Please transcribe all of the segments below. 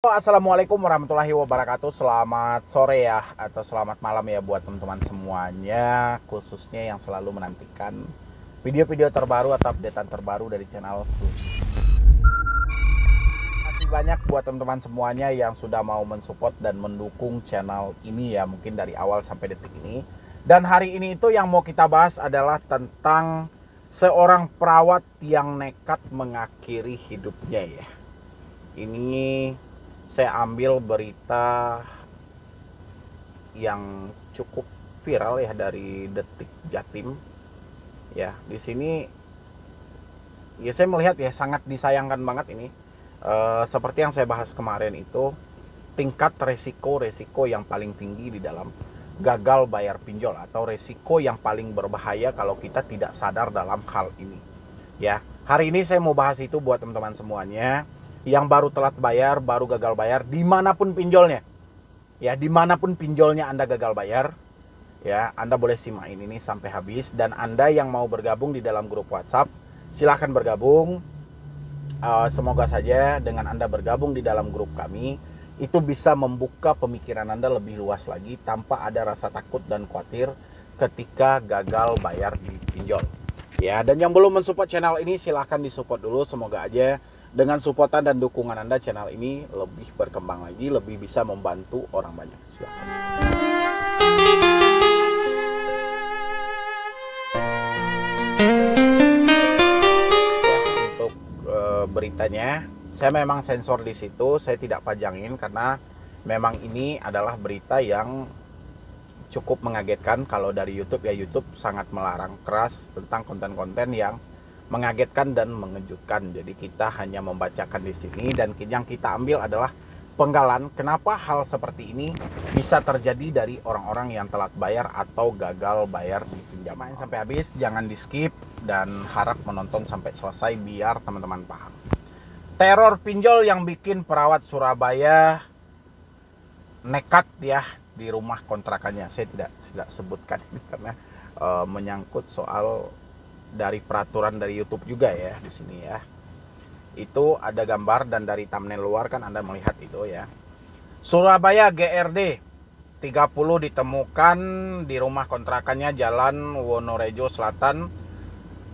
Assalamualaikum warahmatullahi wabarakatuh. Selamat sore ya, atau selamat malam ya buat teman-teman semuanya, khususnya yang selalu menantikan video-video terbaru atau updatean terbaru dari channel Su. Terima kasih banyak buat teman-teman semuanya yang sudah mau mensupport dan mendukung channel ini ya, mungkin dari awal sampai detik ini. Dan hari ini itu yang mau kita bahas adalah tentang seorang perawat yang nekat mengakhiri hidupnya ya. Ini saya ambil berita yang cukup viral ya dari Detik Jatim. Ya, di sini ya saya melihat ya sangat disayangkan banget ini. Seperti yang saya bahas kemarin itu, tingkat resiko yang paling tinggi di dalam gagal bayar pinjol atau resiko yang paling berbahaya kalau kita tidak sadar dalam hal ini. Ya, hari ini saya mau bahas itu buat teman-teman semuanya yang baru telat bayar, baru gagal bayar, dimanapun pinjolnya. Ya, dimanapun pinjolnya Anda gagal bayar, ya, Anda boleh simak ini sampai habis. Dan Anda yang mau bergabung di dalam grup WhatsApp, silahkan bergabung. Semoga saja dengan Anda bergabung di dalam grup kami, itu bisa membuka pemikiran Anda lebih luas lagi tanpa ada rasa takut dan khawatir ketika gagal bayar di pinjol. Ya, dan yang belum mensupport channel ini silahkan disupport dulu. Semoga aja dengan supportan dan dukungan Anda, channel ini lebih berkembang lagi, lebih bisa membantu orang banyak. Silakan. Untuk beritanya, saya memang sensor di situ, saya tidak pajangin karena memang ini adalah berita yang cukup mengagetkan. Kalau dari YouTube ya, YouTube sangat melarang keras tentang konten-konten yang mengagetkan dan mengejutkan. Jadi kita hanya membacakan di sini dan yang kita ambil adalah penggalan kenapa hal seperti ini bisa terjadi dari orang-orang yang telat bayar atau gagal bayar di pinjaman. Sampai habis, jangan di skip dan harap menonton sampai selesai biar teman-teman paham. Teror pinjol yang bikin perawat Surabaya nekat ya di rumah kontrakannya. Saya tidak sebutkan ini karena menyangkut soal dari peraturan dari YouTube juga ya di sini ya. Itu ada gambar dan dari thumbnail luar kan Anda melihat itu ya. Surabaya GRD 30 ditemukan di rumah kontrakannya Jalan Wonorejo Selatan,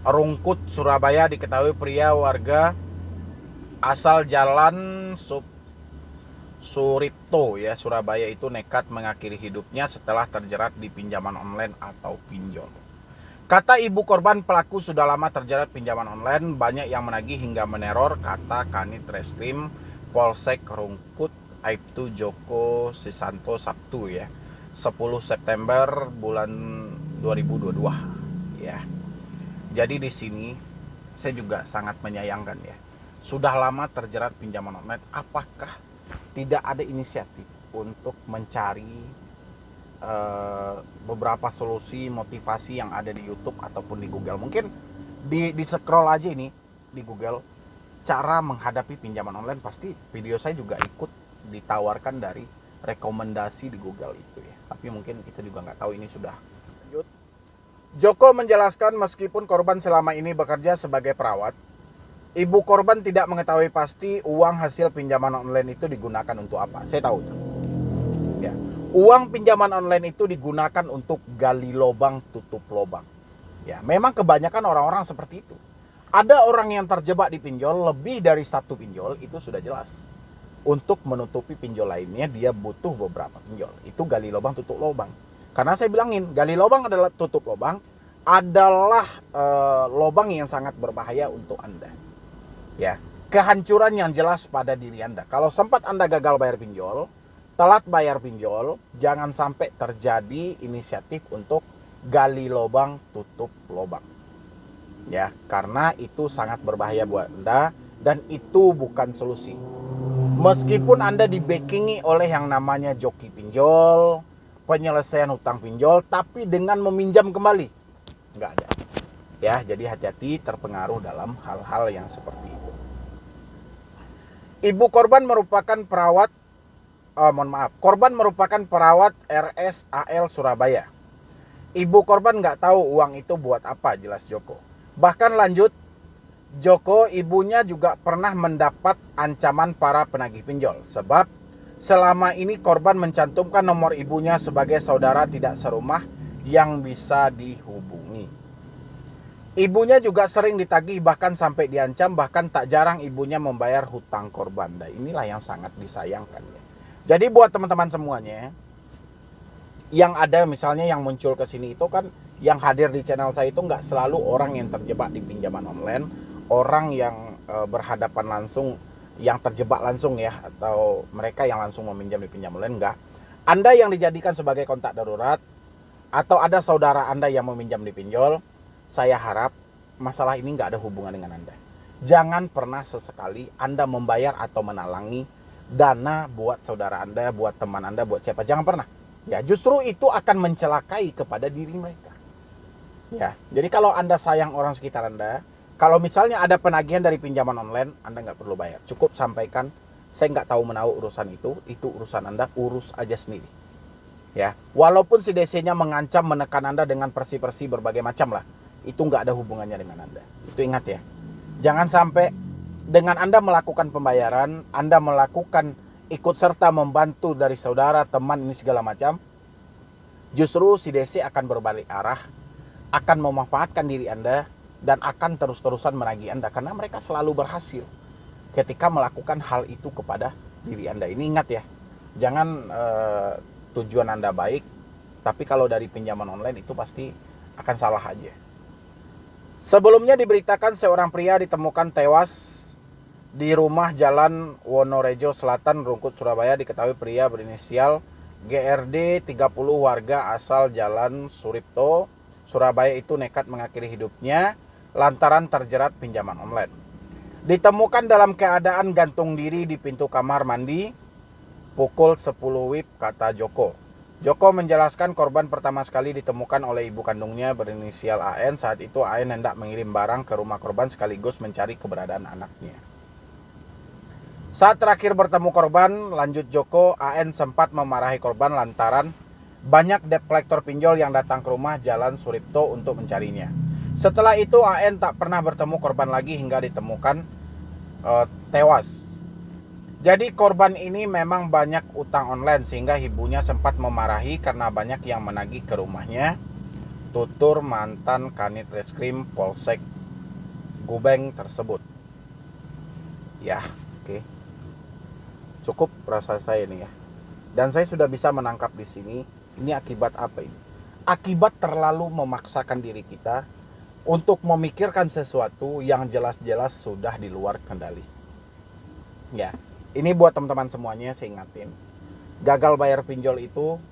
Rungkut, Surabaya. Diketahui pria warga asal Jalan Suripto ya, Surabaya itu nekat mengakhiri hidupnya setelah terjerat di pinjaman online atau pinjol. Kata ibu korban, pelaku sudah lama terjerat pinjaman online, banyak yang menagih hingga meneror, kata Kanit Reskrim Polsek Rungkut Aibtu Joko Sisanto Sabtu ya, 10 September bulan 2022 ya. Jadi di sini saya juga sangat menyayangkan ya. Sudah lama terjerat pinjaman online, apakah tidak ada inisiatif untuk mencari beberapa solusi motivasi yang ada di YouTube ataupun di Google? Mungkin di scroll aja ini di Google cara menghadapi pinjaman online, pasti video saya juga ikut ditawarkan dari rekomendasi di Google itu ya. Tapi mungkin kita juga nggak tahu ini sudah lanjut. Joko menjelaskan meskipun korban selama ini bekerja sebagai perawat, ibu korban tidak mengetahui pasti uang hasil pinjaman online itu digunakan untuk apa. Saya tahu ya, uang pinjaman online itu digunakan untuk gali lubang tutup lubang. Ya, memang kebanyakan orang-orang seperti itu. Ada orang yang terjebak di pinjol, lebih dari satu pinjol, itu sudah jelas. Untuk menutupi pinjol lainnya dia butuh beberapa pinjol. Itu gali lubang tutup lubang. Karena saya bilangin, gali lubang adalah tutup lubang, adalah lubang yang sangat berbahaya untuk Anda. Ya, kehancuran yang jelas pada diri Anda. Kalau sempat Anda gagal bayar pinjol, telat bayar pinjol, jangan sampai terjadi inisiatif untuk gali lubang tutup lubang. Ya, karena itu sangat berbahaya buat Anda dan itu bukan solusi. Meskipun Anda dibackingi oleh yang namanya joki pinjol, penyelesaian hutang pinjol, tapi dengan meminjam kembali, nggak ada. Ya, jadi hati-hati terpengaruh dalam hal-hal yang seperti itu. Ibu korban merupakan perawat, korban merupakan perawat RSAL Surabaya. Ibu korban nggak tahu uang itu buat apa, jelas Joko. Bahkan lanjut, Joko, ibunya juga pernah mendapat ancaman para penagih pinjol. Sebab selama ini korban mencantumkan nomor ibunya sebagai saudara tidak serumah yang bisa dihubungi. Ibunya juga sering ditagih, bahkan sampai diancam, bahkan tak jarang ibunya membayar hutang korban. Dan inilah yang sangat disayangkan. Jadi buat teman-teman semuanya, yang ada misalnya yang muncul ke sini itu kan, yang hadir di channel saya itu nggak selalu orang yang terjebak di pinjaman online, orang yang berhadapan langsung, yang terjebak langsung ya, atau mereka yang langsung meminjam di pinjaman online, enggak. Anda yang dijadikan sebagai kontak darurat, atau ada saudara Anda yang meminjam di pinjol, saya harap masalah ini nggak ada hubungan dengan Anda. Jangan pernah sesekali Anda membayar atau menalangi dana buat saudara Anda, buat teman Anda, buat siapa. Jangan pernah. Ya, justru itu akan mencelakai kepada diri mereka. Ya, jadi kalau Anda sayang orang sekitar Anda, kalau misalnya ada penagihan dari pinjaman online, Anda nggak perlu bayar. Cukup sampaikan, saya nggak tahu menahu urusan itu urusan Anda, urus aja sendiri. Ya, walaupun si DC-nya mengancam, menekan Anda dengan persi-persi berbagai macam lah, itu nggak ada hubungannya dengan Anda. Itu ingat ya. Jangan sampai dengan Anda melakukan pembayaran, Anda melakukan ikut serta membantu dari saudara, teman, ini segala macam, justru si DC akan berbalik arah, akan memanfaatkan diri Anda, dan akan terus-terusan menagih Anda, karena mereka selalu berhasil ketika melakukan hal itu kepada diri Anda. Ini ingat ya, jangan tujuan Anda baik, tapi kalau dari pinjaman online itu pasti akan salah aja. Sebelumnya diberitakan seorang pria ditemukan tewas di rumah Jalan Wonorejo Selatan, Rungkut, Surabaya. Diketahui pria berinisial GRD 30 warga asal Jalan Suripto, Surabaya itu nekat mengakhiri hidupnya lantaran terjerat pinjaman online. Ditemukan dalam keadaan gantung diri di pintu kamar mandi pukul 10 WIB, kata Joko. Joko menjelaskan korban pertama sekali ditemukan oleh ibu kandungnya berinisial AN. Saat itu AN hendak mengirim barang ke rumah korban sekaligus mencari keberadaan anaknya. Saat terakhir bertemu korban, lanjut Joko, AN sempat memarahi korban lantaran banyak debt collector pinjol yang datang ke rumah Jalan Suripto untuk mencarinya. Setelah itu AN tak pernah bertemu korban lagi hingga ditemukan tewas. Jadi korban ini memang banyak utang online sehingga ibunya sempat memarahi karena banyak yang menagih ke rumahnya. Tutur mantan Kanit Reskrim Polsek Gubeng tersebut. Ya, oke. Cukup rasa saya ini ya. Dan saya sudah bisa menangkap di sini, ini akibat apa ini? Akibat terlalu memaksakan diri kita untuk memikirkan sesuatu yang jelas-jelas sudah di luar kendali. Ya, ini buat teman-teman semuanya saya ingatin. Gagal bayar pinjol itu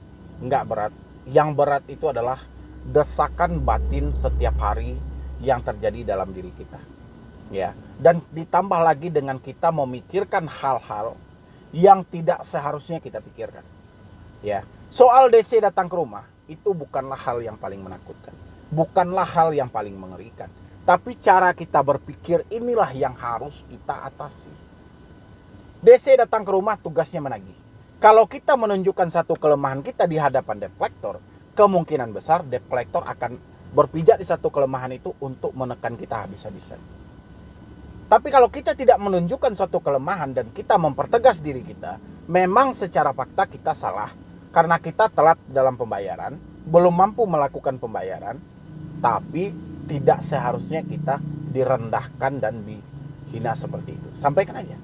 nggak berat. Yang berat itu adalah desakan batin setiap hari yang terjadi dalam diri kita. Ya, dan ditambah lagi dengan kita memikirkan hal-hal yang tidak seharusnya kita pikirkan. Ya, soal DC datang ke rumah itu bukanlah hal yang paling menakutkan, bukanlah hal yang paling mengerikan, tapi cara kita berpikir inilah yang harus kita atasi. DC datang ke rumah tugasnya menagih. Kalau kita menunjukkan satu kelemahan kita di hadapan debt collector, kemungkinan besar debt collector akan berpijak di satu kelemahan itu untuk menekan kita habis-habisan. Tapi kalau kita tidak menunjukkan suatu kelemahan dan kita mempertegas diri kita, memang secara fakta kita salah. Karena kita telat dalam pembayaran, belum mampu melakukan pembayaran, tapi tidak seharusnya kita direndahkan dan dihina seperti itu. Sampaikan aja.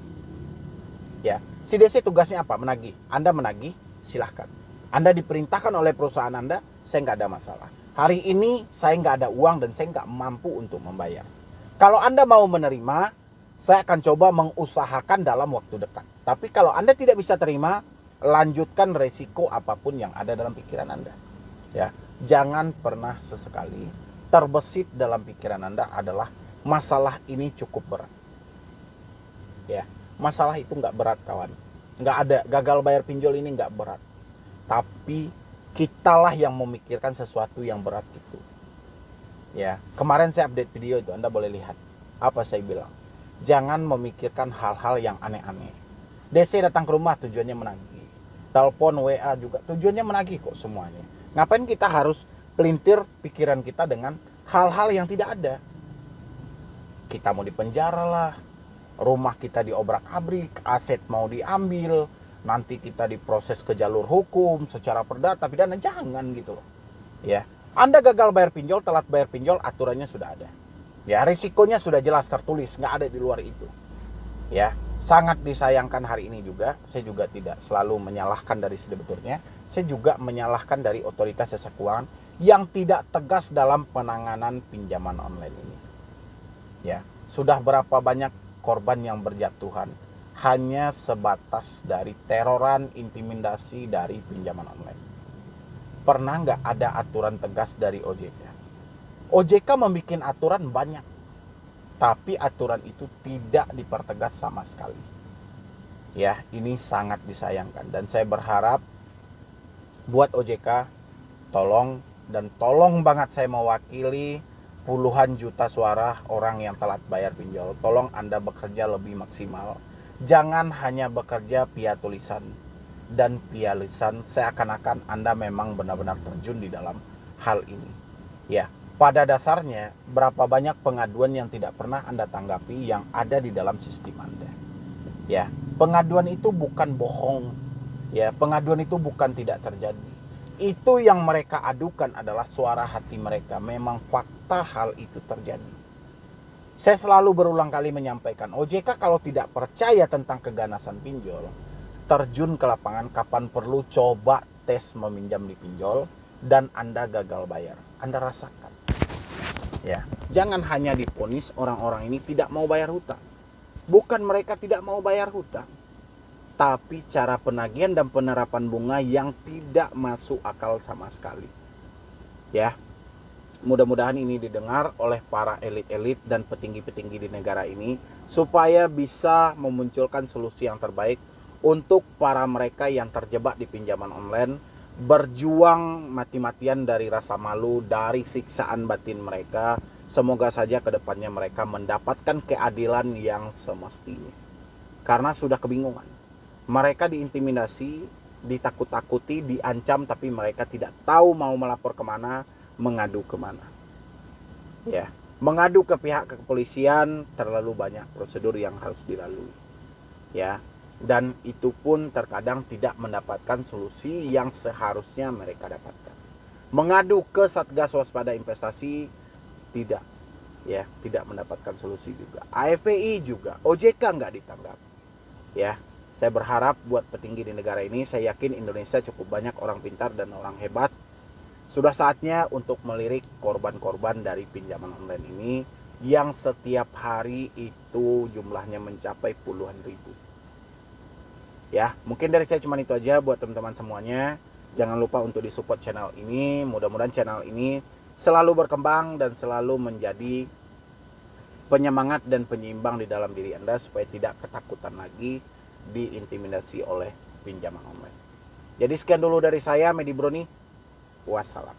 Ya, si DC tugasnya apa? Menagih. Anda menagih, silahkan. Anda diperintahkan oleh perusahaan Anda, saya nggak ada masalah. Hari ini saya nggak ada uang dan saya nggak mampu untuk membayar. Kalau Anda mau menerima, saya akan coba mengusahakan dalam waktu dekat. Tapi kalau Anda tidak bisa terima, lanjutkan resiko apapun yang ada dalam pikiran Anda. Ya, jangan pernah sesekali terbesit dalam pikiran Anda adalah masalah ini cukup berat. Ya, masalah itu nggak berat kawan. Nggak ada, gagal bayar pinjol ini nggak berat. Tapi kitalah yang memikirkan sesuatu yang berat itu. Ya, kemarin saya update video itu, Anda boleh lihat. Apa saya bilang? Jangan memikirkan hal-hal yang aneh-aneh. DC datang ke rumah tujuannya menagih. Telepon, WA juga tujuannya menagih kok semuanya. Ngapain kita harus pelintir pikiran kita dengan hal-hal yang tidak ada? kita mau dipenjara lah, rumah kita diobrak-abrik, aset mau diambil, nanti kita diproses ke jalur hukum secara perdata pidana, jangan gitu loh. Ya, Anda gagal bayar pinjol, telat bayar pinjol, aturannya sudah ada. Ya, risikonya sudah jelas tertulis, nggak ada di luar itu. Ya, sangat disayangkan hari ini juga, saya juga tidak selalu menyalahkan dari sebetulnya, saya juga menyalahkan dari otoritas jasa keuangan yang tidak tegas dalam penanganan pinjaman online ini. Ya, sudah berapa banyak korban yang berjatuhan hanya sebatas dari teroran, intimidasi dari pinjaman online. Pernah nggak ada aturan tegas dari OJK? OJK membuat aturan banyak, tapi aturan itu tidak dipertegas sama sekali. Ya, ini sangat disayangkan dan saya berharap buat OJK tolong banget, saya mewakili puluhan juta suara orang yang telat bayar pinjol. Tolong Anda bekerja lebih maksimal. Jangan hanya bekerja via tulisan dan via lisan seakan-akan Anda memang benar-benar terjun di dalam hal ini. Ya, pada dasarnya berapa banyak pengaduan yang tidak pernah Anda tanggapi yang ada di dalam sistem Anda. Ya, pengaduan itu bukan bohong. Ya, pengaduan itu bukan tidak terjadi. Itu yang mereka adukan adalah suara hati mereka. Memang fakta hal itu terjadi. Saya selalu berulang kali menyampaikan, OJK kalau tidak percaya tentang keganasan pinjol, terjun ke lapangan kapan perlu, coba tes meminjam di pinjol dan Anda gagal bayar. Anda rasakan. Ya, jangan hanya diponis orang-orang ini tidak mau bayar hutang. Bukan mereka tidak mau bayar hutang, tapi cara penagihan dan penerapan bunga yang tidak masuk akal sama sekali. Ya, mudah-mudahan ini didengar oleh para elit-elit dan petinggi-petinggi di negara ini supaya bisa memunculkan solusi yang terbaik untuk para mereka yang terjebak di pinjaman online, berjuang mati-matian dari rasa malu, dari siksaan batin mereka. Semoga saja kedepannya mereka mendapatkan keadilan yang semestinya, karena sudah kebingungan. Mereka diintimidasi, ditakut-takuti, diancam, tapi mereka tidak tahu mau melapor kemana, mengadu kemana. Ya, mengadu ke pihak kepolisian, terlalu banyak prosedur yang harus dilalui. Ya, dan itu pun terkadang tidak mendapatkan solusi yang seharusnya mereka dapatkan. Mengadu ke Satgas Waspada Investasi tidak, ya, tidak mendapatkan solusi juga. AFPI juga, OJK nggak ditanggap. Ya, saya berharap buat petinggi di negara ini, saya yakin Indonesia cukup banyak orang pintar dan orang hebat. Sudah saatnya untuk melirik korban-korban dari pinjaman online ini yang setiap hari itu jumlahnya mencapai puluhan ribu. Ya, mungkin dari saya cuma itu aja buat teman-teman semuanya. Jangan lupa untuk disupport channel ini. Mudah-mudahan channel ini selalu berkembang dan selalu menjadi penyemangat dan penyeimbang di dalam diri Anda supaya tidak ketakutan lagi diintimidasi oleh pinjaman online. Jadi sekian dulu dari saya, Medi Broni. Wassalam.